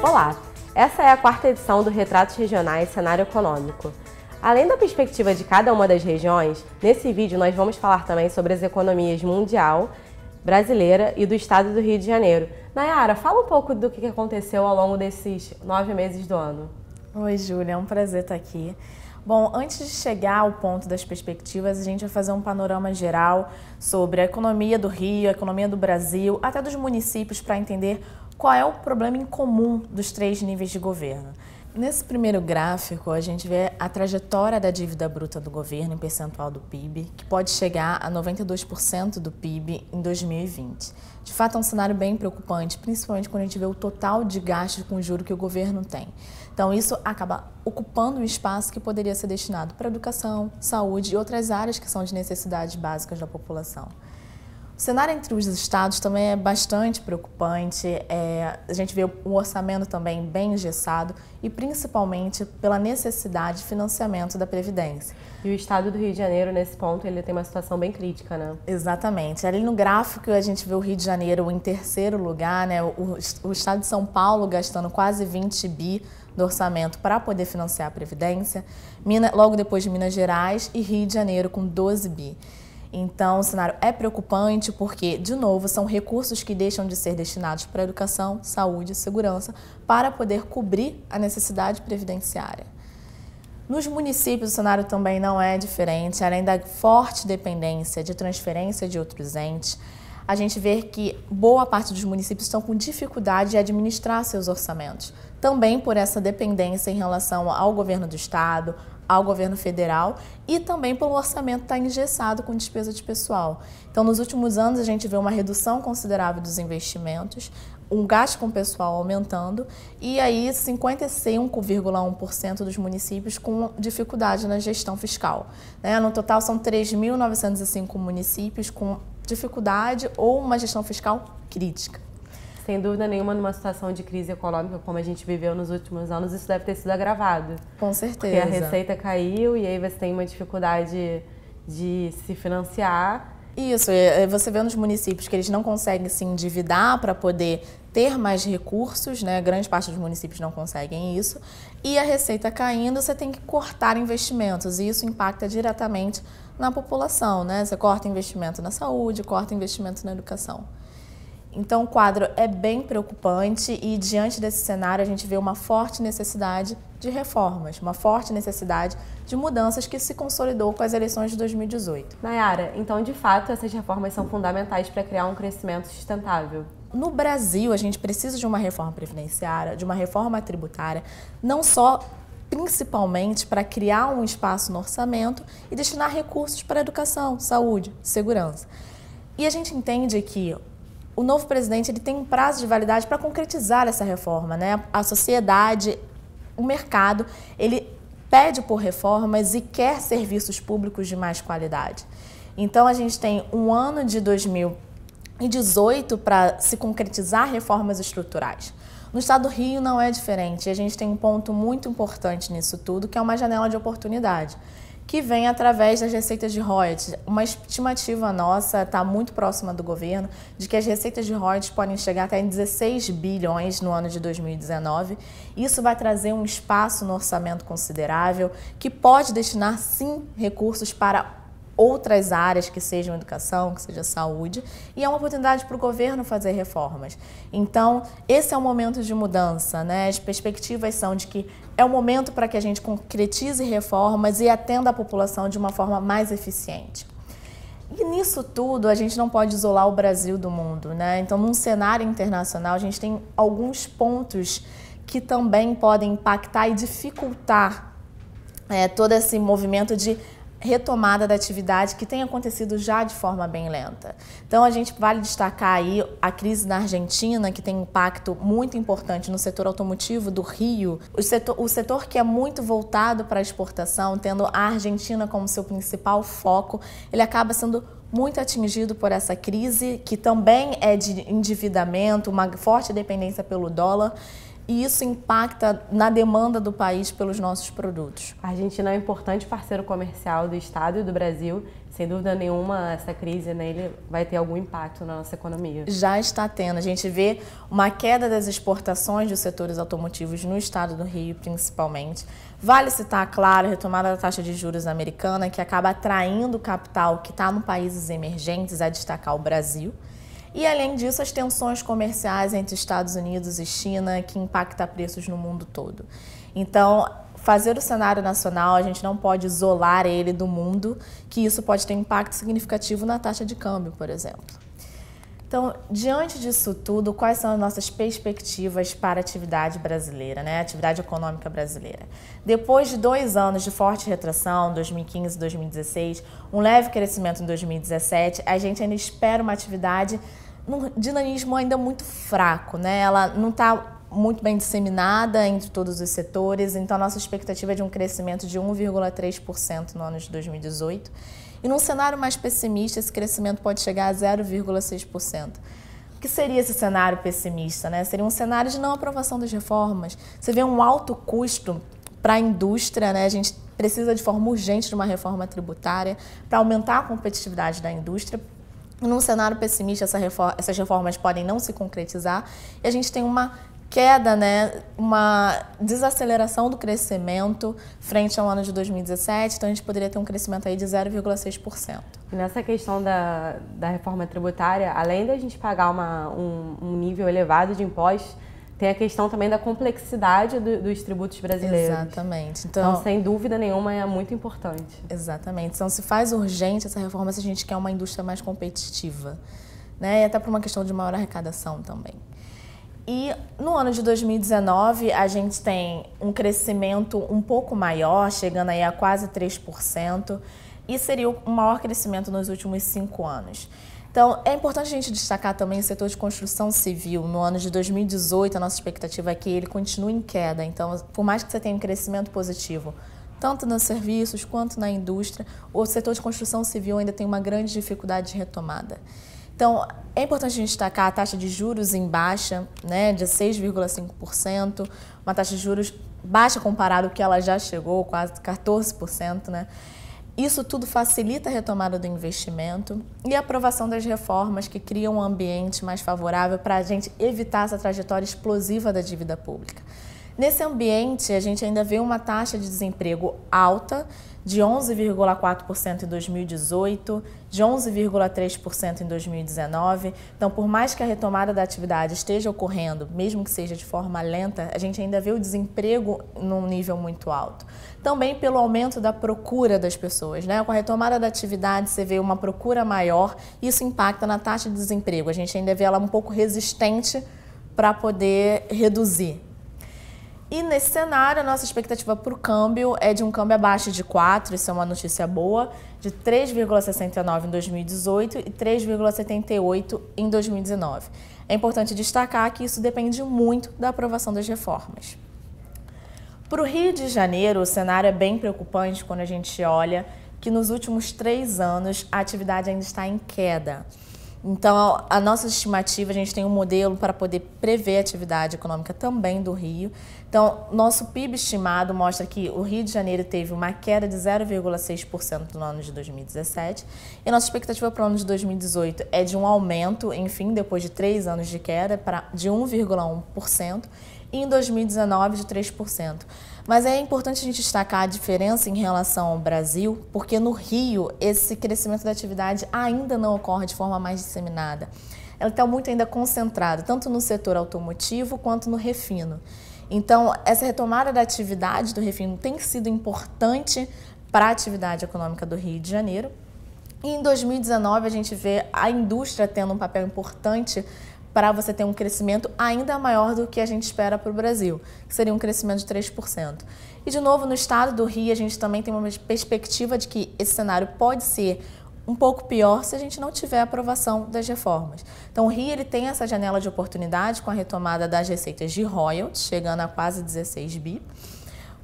Olá, essa é a quarta edição do Retratos Regionais Cenário Econômico. Além da perspectiva de cada uma das regiões, nesse vídeo nós vamos falar também sobre as economias mundial, brasileira e do estado do Rio de Janeiro. Nayara, fala um pouco do que aconteceu ao longo desses 9 meses do ano. Oi, Júlia, é um prazer estar aqui. Bom, antes de chegar ao ponto das perspectivas, a gente vai fazer um panorama geral sobre a economia do Rio, a economia do Brasil, até dos municípios, para entender qual é o problema em comum dos 3 níveis de governo. Nesse primeiro gráfico, a gente vê a trajetória da dívida bruta do governo em percentual do PIB, que pode chegar a 92% do PIB em 2020. De fato, é um cenário bem preocupante, principalmente quando a gente vê o total de gastos com juro que o governo tem. Então, isso acaba ocupando um espaço que poderia ser destinado para educação, saúde e outras áreas que são de necessidades básicas da população. O cenário entre os estados também é bastante preocupante, a gente vê um orçamento também bem engessado e principalmente pela necessidade de financiamento da Previdência. E o estado do Rio de Janeiro, nesse ponto, ele tem uma situação bem crítica, né? Exatamente. Ali no gráfico a gente vê o Rio de Janeiro em terceiro lugar, né? O estado de São Paulo gastando quase 20 bi do orçamento para poder financiar a Previdência, logo depois de Minas Gerais e Rio de Janeiro com 12 bi. Então, o cenário é preocupante porque, de novo, são recursos que deixam de ser destinados para educação, saúde e segurança para poder cobrir a necessidade previdenciária. Nos municípios, o cenário também não é diferente, além da forte dependência de transferência de outros entes, a gente vê que boa parte dos municípios estão com dificuldade de administrar seus orçamentos, também por essa dependência em relação ao governo do estado, ao governo federal e também pelo orçamento estar engessado com despesa de pessoal. Então, nos últimos anos, a gente vê uma redução considerável dos investimentos, um gasto com pessoal aumentando e aí 51,1% dos municípios com dificuldade na gestão fiscal. No total, são 3.905 municípios com dificuldade ou uma gestão fiscal crítica. Sem dúvida nenhuma, numa situação de crise econômica como a gente viveu nos últimos anos, isso deve ter sido agravado. Com certeza. Porque a receita caiu e aí você tem uma dificuldade de se financiar. Isso, você vê nos municípios que eles não conseguem se endividar para poder ter mais recursos, né? Grande parte dos municípios não conseguem isso. E a receita caindo, você tem que cortar investimentos e isso impacta diretamente na população, né? Você corta investimento na saúde, corta investimento na educação. Então, o quadro é bem preocupante e, diante desse cenário, a gente vê uma forte necessidade de reformas, uma forte necessidade de mudanças que se consolidou com as eleições de 2018. Nayara, então, de fato, essas reformas são fundamentais para criar um crescimento sustentável. No Brasil, a gente precisa de uma reforma previdenciária, de uma reforma tributária, não só principalmente para criar um espaço no orçamento e destinar recursos para educação, saúde, segurança. E a gente entende que o novo presidente ele tem um prazo de validade para concretizar essa reforma, né? A sociedade, o mercado, ele pede por reformas e quer serviços públicos de mais qualidade. Então, a gente tem um ano de 2018 para se concretizar reformas estruturais. No estado do Rio não é diferente. A gente tem um ponto muito importante nisso tudo, que é uma janela de oportunidade, que vem através das receitas de royalties. Uma estimativa nossa está muito próxima do governo de que as receitas de royalties podem chegar até em 16 bilhões no ano de 2019. Isso vai trazer um espaço no orçamento considerável que pode destinar, sim, recursos para outras áreas, que sejam educação, que seja saúde, e é uma oportunidade para o governo fazer reformas. Então, esse é o momento de mudança, né? As perspectivas são de que é o momento para que a gente concretize reformas e atenda a população de uma forma mais eficiente. E nisso tudo, a gente não pode isolar o Brasil do mundo, né? Então, num cenário internacional, a gente tem alguns pontos que também podem impactar e dificultar todo esse movimento de retomada da atividade que tem acontecido já de forma bem lenta. Então, a gente vale destacar aí a crise na Argentina, que tem um impacto muito importante no setor automotivo do Rio. O setor que é muito voltado para a exportação, tendo a Argentina como seu principal foco, ele acaba sendo muito atingido por essa crise, que também é de endividamento, uma forte dependência pelo dólar. e isso impacta na demanda do país pelos nossos produtos. A Argentina é um importante parceiro comercial do Estado e do Brasil. Sem dúvida nenhuma, essa crise nele vai ter algum impacto na nossa economia. Já está tendo. A gente vê uma queda das exportações dos setores automotivos no estado do Rio, principalmente. Vale citar, claro, a retomada da taxa de juros americana, que acaba atraindo capital que está em países emergentes, a destacar o Brasil. E, além disso, as tensões comerciais entre Estados Unidos e China, que impacta preços no mundo todo. Então, fazer o cenário nacional, a gente não pode isolar ele do mundo, que isso pode ter impacto significativo na taxa de câmbio, por exemplo. Então, diante disso tudo, quais são as nossas perspectivas para a atividade brasileira, né? A atividade econômica brasileira? Depois de 2 anos de forte retração, 2015 e 2016, um leve crescimento em 2017, a gente ainda espera uma atividade num dinamismo ainda muito fraco, né? Ela não está muito bem disseminada entre todos os setores, então a nossa expectativa é de um crescimento de 1,3% no ano de 2018. E num cenário mais pessimista, esse crescimento pode chegar a 0,6%. O que seria esse cenário pessimista, né? Seria um cenário de não aprovação das reformas. Você vê um alto custo para a indústria, né? A gente precisa de forma urgente de uma reforma tributária para aumentar a competitividade da indústria. Num cenário pessimista, essas reformas podem não se concretizar e a gente tem uma queda, né, uma desaceleração do crescimento frente ao ano de 2017, então a gente poderia ter um crescimento aí de 0,6%. Nessa questão da reforma tributária, além da gente pagar um nível elevado de impostos, tem a questão também da complexidade dos tributos brasileiros. Exatamente. Então, sem dúvida nenhuma, é muito importante. Exatamente. Então, se faz urgente essa reforma se a gente quer uma indústria mais competitiva, né, e até por uma questão de maior arrecadação também. E no ano de 2019, a gente tem um crescimento um pouco maior, chegando aí a quase 3%, e seria o maior crescimento nos últimos 5 anos. Então, é importante a gente destacar também o setor de construção civil. No ano de 2018, a nossa expectativa é que ele continue em queda. Então, por mais que você tenha um crescimento positivo, tanto nos serviços quanto na indústria, o setor de construção civil ainda tem uma grande dificuldade de retomada. Então, é importante a gente destacar a taxa de juros em baixa, né, de 6,5%, uma taxa de juros baixa comparado ao que ela já chegou, quase 14%, né? Isso tudo facilita a retomada do investimento e a aprovação das reformas que criam um ambiente mais favorável para a gente evitar essa trajetória explosiva da dívida pública. Nesse ambiente, a gente ainda vê uma taxa de desemprego alta, de 11,4% em 2018, de 11,3% em 2019. Então, por mais que a retomada da atividade esteja ocorrendo, mesmo que seja de forma lenta, a gente ainda vê o desemprego num nível muito alto. Também pelo aumento da procura das pessoas, né? Com a retomada da atividade, você vê uma procura maior, isso impacta na taxa de desemprego. A gente ainda vê ela um pouco resistente para poder reduzir. E nesse cenário, a nossa expectativa para o câmbio é de um câmbio abaixo de 4, isso é uma notícia boa, de 3,69 em 2018 e 3,78 em 2019. É importante destacar que isso depende muito da aprovação das reformas. Para o Rio de Janeiro, o cenário é bem preocupante quando a gente olha que nos últimos 3 anos a atividade ainda está em queda. Então, a nossa estimativa, a gente tem um modelo para poder prever a atividade econômica também do Rio. Então, nosso PIB estimado mostra que o Rio de Janeiro teve uma queda de 0,6% no ano de 2017. E a nossa expectativa para o ano de 2018 é de um aumento, enfim, depois de 3 anos de queda, de 1,1%. E em 2019 de 3%. Mas é importante a gente destacar a diferença em relação ao Brasil, porque no Rio esse crescimento da atividade ainda não ocorre de forma mais disseminada. Ela está muito ainda concentrada, tanto no setor automotivo quanto no refino. Então, essa retomada da atividade do refino tem sido importante para a atividade econômica do Rio de Janeiro. E em 2019 a gente vê a indústria tendo um papel importante para você ter um crescimento ainda maior do que a gente espera para o Brasil, que seria um crescimento de 3%. E, de novo, no estado do Rio, a gente também tem uma perspectiva de que esse cenário pode ser um pouco pior se a gente não tiver aprovação das reformas. Então, o Rio ele tem essa janela de oportunidade com a retomada das receitas de royalties, chegando a quase 16 bi.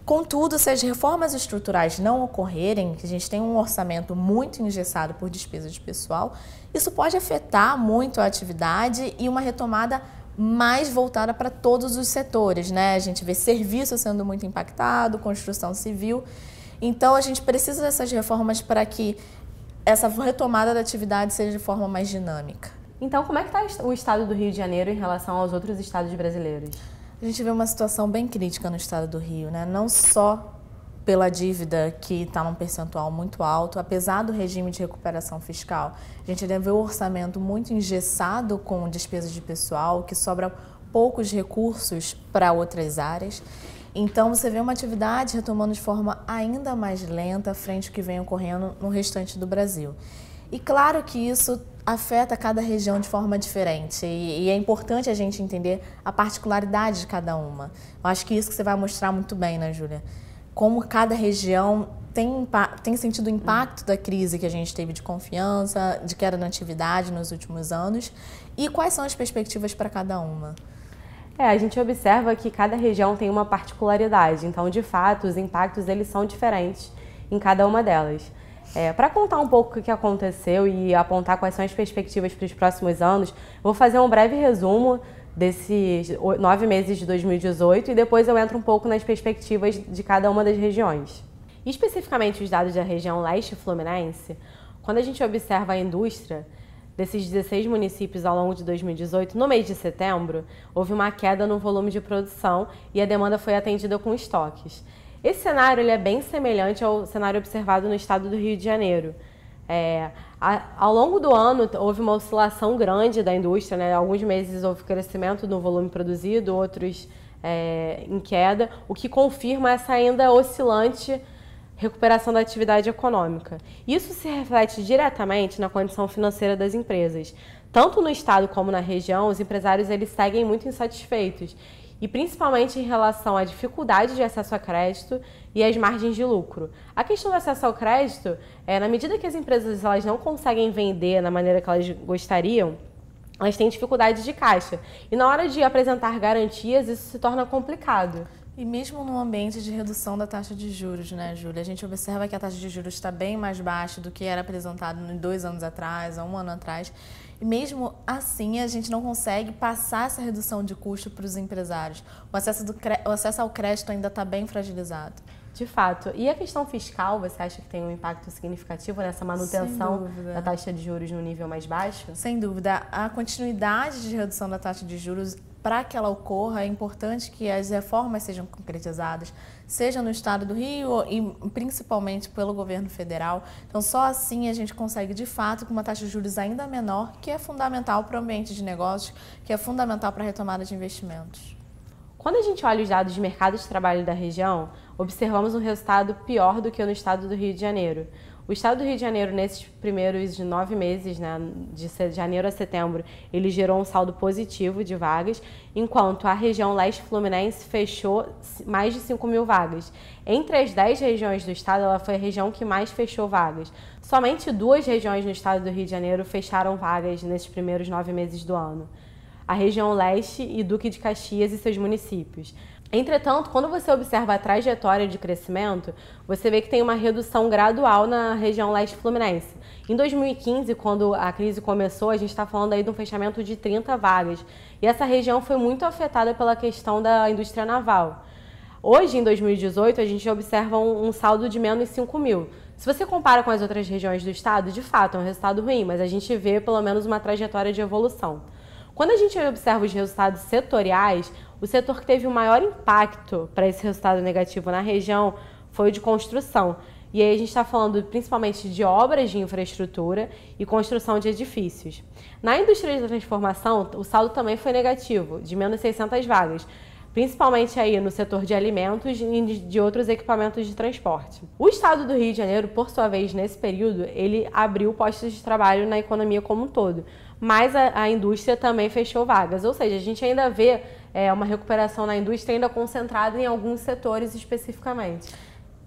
Contudo, se as reformas estruturais não ocorrerem, que a gente tem um orçamento muito engessado por despesa de pessoal, isso pode afetar muito a atividade e uma retomada mais voltada para todos os setores, né? A gente vê serviço sendo muito impactado, construção civil. Então, a gente precisa dessas reformas para que essa retomada da atividade seja de forma mais dinâmica. Então, como é que está o estado do Rio de Janeiro em relação aos outros estados brasileiros? A gente vê uma situação bem crítica no estado do Rio, né? Não só pela dívida que está num percentual muito alto, apesar do regime de recuperação fiscal. A gente ainda vê o orçamento muito engessado com despesas de pessoal, que sobra poucos recursos para outras áreas. Então, você vê uma atividade retomando de forma ainda mais lenta frente ao que vem ocorrendo no restante do Brasil. E claro que isso afeta cada região de forma diferente e é importante a gente entender a particularidade de cada uma. Eu acho que isso que você vai mostrar muito bem, né, Júlia? Como cada região tem sentido o impacto da crise que a gente teve de confiança, de queda na atividade nos últimos anos e quais são as perspectivas para cada uma. A gente observa que cada região tem uma particularidade, então, de fato, os impactos eles são diferentes em cada uma delas. Para contar um pouco o que aconteceu e apontar quais são as perspectivas para os próximos anos, vou fazer um breve resumo desses 9 meses de 2018 e depois eu entro um pouco nas perspectivas de cada uma das regiões. Especificamente os dados da região leste fluminense, quando a gente observa a indústria, desses 16 municípios ao longo de 2018, no mês de setembro, houve uma queda no volume de produção e a demanda foi atendida com estoques. Esse cenário ele é bem semelhante ao cenário observado no estado do Rio de Janeiro. Ao longo do ano, houve uma oscilação grande da indústria, né? Alguns meses houve crescimento no volume produzido, outros em queda, o que confirma essa ainda oscilante recuperação da atividade econômica. Isso se reflete diretamente na condição financeira das empresas. Tanto no estado como na região, os empresários eles seguem muito insatisfeitos, e principalmente em relação à dificuldade de acesso a crédito e às margens de lucro. A questão do acesso ao crédito, na medida que as empresas elas não conseguem vender na maneira que elas gostariam, elas têm dificuldade de caixa. E na hora de apresentar garantias, isso se torna complicado. E mesmo no ambiente de redução da taxa de juros, né, Júlia? A gente observa que a taxa de juros está bem mais baixa do que era apresentado 2 anos atrás, há 1 ano atrás. E mesmo assim, a gente não consegue passar essa redução de custo para os empresários. O acesso ao crédito ainda está bem fragilizado. De fato. E a questão fiscal, você acha que tem um impacto significativo nessa manutenção da taxa de juros no nível mais baixo? Sem dúvida. A continuidade de redução da taxa de juros, para que ela ocorra, é importante que as reformas sejam concretizadas, seja no estado do Rio e principalmente pelo governo federal. Então, só assim a gente consegue, de fato, com uma taxa de juros ainda menor, que é fundamental para o ambiente de negócios, que é fundamental para a retomada de investimentos. Quando a gente olha os dados de mercado de trabalho da região, observamos um resultado pior do que no estado do Rio de Janeiro. O estado do Rio de Janeiro, nesses primeiros 9 meses, né, de janeiro a setembro, ele gerou um saldo positivo de vagas, enquanto a região leste fluminense fechou mais de 5.000 vagas. Entre as 10 regiões do estado, ela foi a região que mais fechou vagas. Somente 2 regiões no estado do Rio de Janeiro fecharam vagas nesses primeiros 9 meses do ano: a região leste e Duque de Caxias e seus municípios. Entretanto, quando você observa a trajetória de crescimento, você vê que tem uma redução gradual na região leste fluminense. Em 2015, quando a crise começou, a gente está falando aí de um fechamento de 30 vagas. E essa região foi muito afetada pela questão da indústria naval. Hoje, em 2018, a gente observa um saldo de menos 5.000. Se você compara com as outras regiões do estado, de fato é um resultado ruim, mas a gente vê pelo menos uma trajetória de evolução. Quando a gente observa os resultados setoriais, o setor que teve o maior impacto para esse resultado negativo na região foi o de construção. E aí a gente está falando principalmente de obras de infraestrutura e construção de edifícios. Na indústria da transformação, o saldo também foi negativo, de menos 600 vagas, principalmente aí no setor de alimentos e de outros equipamentos de transporte. O estado do Rio de Janeiro, por sua vez, nesse período, ele abriu postos de trabalho na economia como um todo, mas a indústria também fechou vagas, ou seja, a gente ainda vê uma recuperação na indústria ainda concentrada em alguns setores especificamente.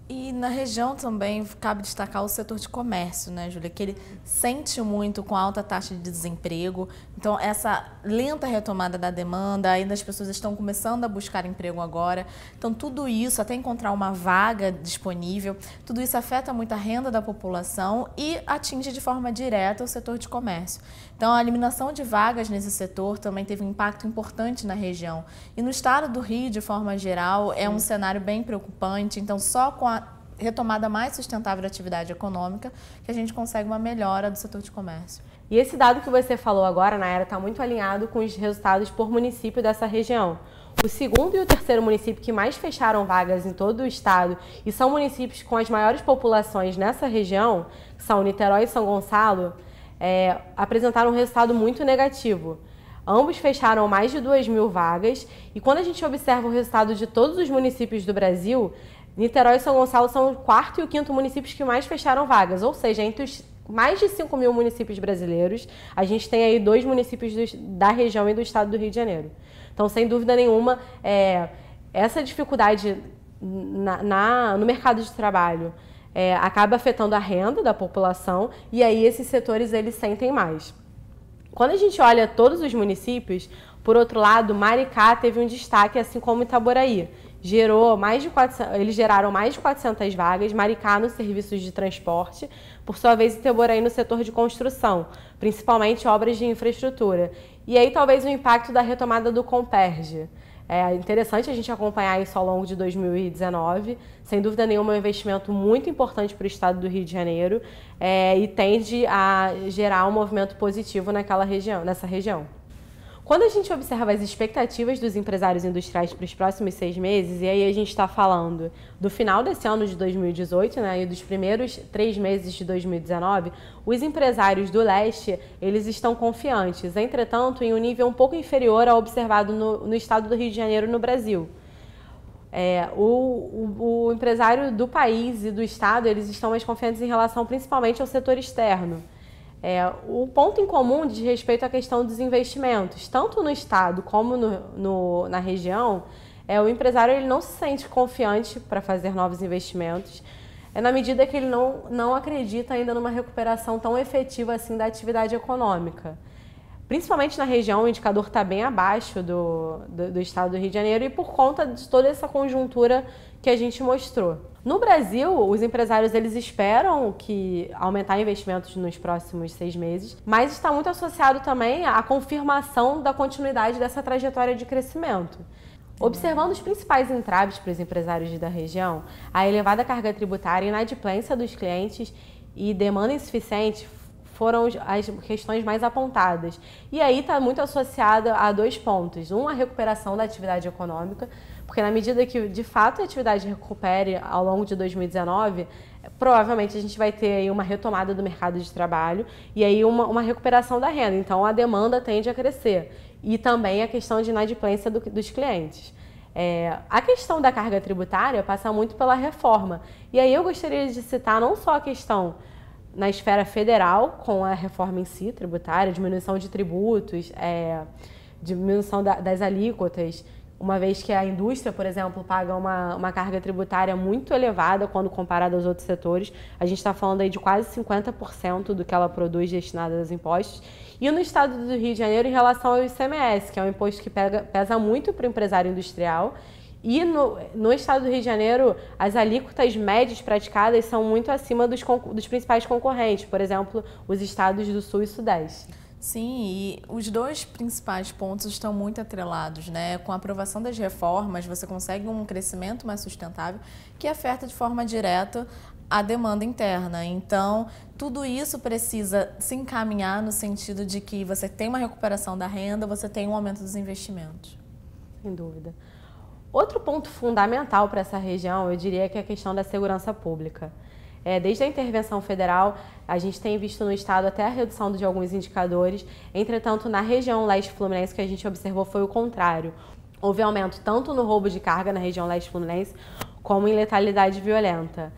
E na região também cabe destacar o setor de comércio, né, Júlia? Que ele sente muito com a alta taxa de desemprego. Então, essa lenta retomada da demanda, ainda as pessoas estão começando a buscar emprego agora. Então, tudo isso, até encontrar uma vaga disponível, tudo isso afeta muito a renda da população e atinge de forma direta o setor de comércio. Então, a eliminação de vagas nesse setor também teve um impacto importante na região. E no estado do Rio, de forma geral, é um cenário bem preocupante. Então, só com a retomada mais sustentável da atividade econômica que a gente consegue uma melhora do setor de comércio. E esse dado que você falou agora, Nayara, está muito alinhado com os resultados por município dessa região. O segundo e o terceiro município que mais fecharam vagas em todo o estado e são municípios com as maiores populações nessa região, que são Niterói e São Gonçalo, apresentaram um resultado muito negativo. Ambos fecharam mais de 2.000 vagas e quando a gente observa o resultado de todos os municípios do Brasil, Niterói e São Gonçalo são o quarto e o quinto municípios que mais fecharam vagas, ou seja, entre os mais de 5.000 municípios brasileiros, a gente tem aí 2 municípios da região e do estado do Rio de Janeiro. Então, sem dúvida nenhuma, essa dificuldade no mercado de trabalho acaba afetando a renda da população e aí esses setores eles sentem mais. Quando a gente olha todos os municípios, por outro lado, Maricá teve um destaque, assim como Itaboraí. Eles geraram mais de 400 vagas, Maricá nos serviços de transporte, por sua vez Itaboraí no setor de construção, principalmente obras de infraestrutura. E aí talvez o impacto da retomada do Comperj. É interessante a gente acompanhar isso ao longo de 2019, sem dúvida nenhuma é um investimento muito importante para o estado do Rio de Janeiro e tende a gerar um movimento positivo nessa região. Quando a gente observa as expectativas dos empresários industriais para os próximos 6 meses, e aí a gente está falando do final desse ano de 2018, né, e dos primeiros 3 meses de 2019, os empresários do leste, eles estão confiantes, entretanto, em um nível um pouco inferior ao observado no estado do Rio de Janeiro e no Brasil. O empresário do país e do estado, eles estão mais confiantes em relação principalmente ao setor externo. O ponto em comum diz respeito à questão dos investimentos, tanto no estado como na região, o empresário ele não se sente confiante para fazer novos investimentos, na medida que ele não acredita ainda numa recuperação tão efetiva assim da atividade econômica. Principalmente na região, o indicador está bem abaixo do estado do Rio de Janeiro e por conta de toda essa conjuntura que a gente mostrou. No Brasil, os empresários eles esperam que aumentar investimentos nos próximos 6 meses, mas está muito associado também à confirmação da continuidade dessa trajetória de crescimento. Observando os principais entraves para os empresários da região, a elevada carga tributária, inadimplência dos clientes e demanda insuficiente foram as questões mais apontadas. E aí está muito associada a 2 pontos. A recuperação da atividade econômica, porque na medida que, de fato, a atividade recupere ao longo de 2019, provavelmente a gente vai ter aí uma retomada do mercado de trabalho e aí uma recuperação da renda. Então, a demanda tende a crescer. E também a questão de inadimplência dos clientes. A questão da carga tributária passa muito pela reforma. E aí eu gostaria de citar não só a questão na esfera federal, com a reforma em si, tributária, diminuição de tributos, diminuição das alíquotas, uma vez que a indústria, por exemplo, paga uma carga tributária muito elevada quando comparada aos outros setores. A gente está falando aí de quase 50% do que ela produz destinado aos impostos. E no estado do Rio de Janeiro, em relação ao ICMS, que é um imposto que pesa muito para o empresário industrial. E no estado do Rio de Janeiro, as alíquotas médias praticadas são muito acima dos principais concorrentes, por exemplo, os estados do Sul e Sudeste. Sim, e os 2 principais pontos estão muito atrelados, né? Com a aprovação das reformas, você consegue um crescimento mais sustentável que afeta de forma direta a demanda interna. Então, tudo isso precisa se encaminhar no sentido de que você tem uma recuperação da renda, você tem um aumento dos investimentos. Sem dúvida. Outro ponto fundamental para essa região, eu diria que é a questão da segurança pública. Desde a intervenção federal, a gente tem visto no estado até a redução de alguns indicadores, entretanto, na região leste fluminense, que a gente observou foi o contrário. Houve aumento tanto no roubo de carga na região leste fluminense, como em letalidade violenta.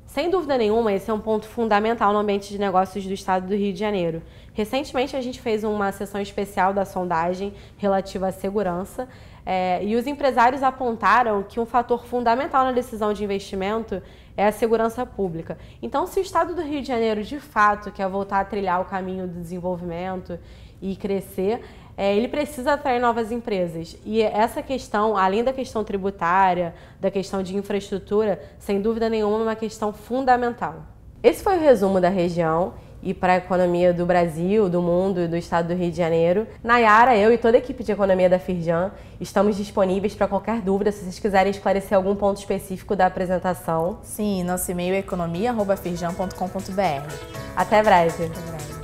Sem dúvida nenhuma, esse é um ponto fundamental no ambiente de negócios do estado do Rio de Janeiro. Recentemente, a gente fez uma sessão especial da sondagem relativa à segurança, e os empresários apontaram que um fator fundamental na decisão de investimento é a segurança pública. Então, se o estado do Rio de Janeiro, de fato, quer voltar a trilhar o caminho do desenvolvimento e crescer, ele precisa atrair novas empresas. E essa questão, além da questão tributária, da questão de infraestrutura, sem dúvida nenhuma, é uma questão fundamental. Esse foi o resumo da região e para a economia do Brasil, do mundo e do estado do Rio de Janeiro. Nayara, eu e toda a equipe de economia da Firjan estamos disponíveis para qualquer dúvida, se vocês quiserem esclarecer algum ponto específico da apresentação. Sim, nosso e-mail é economia@firjan.com.br. Até breve! Até breve.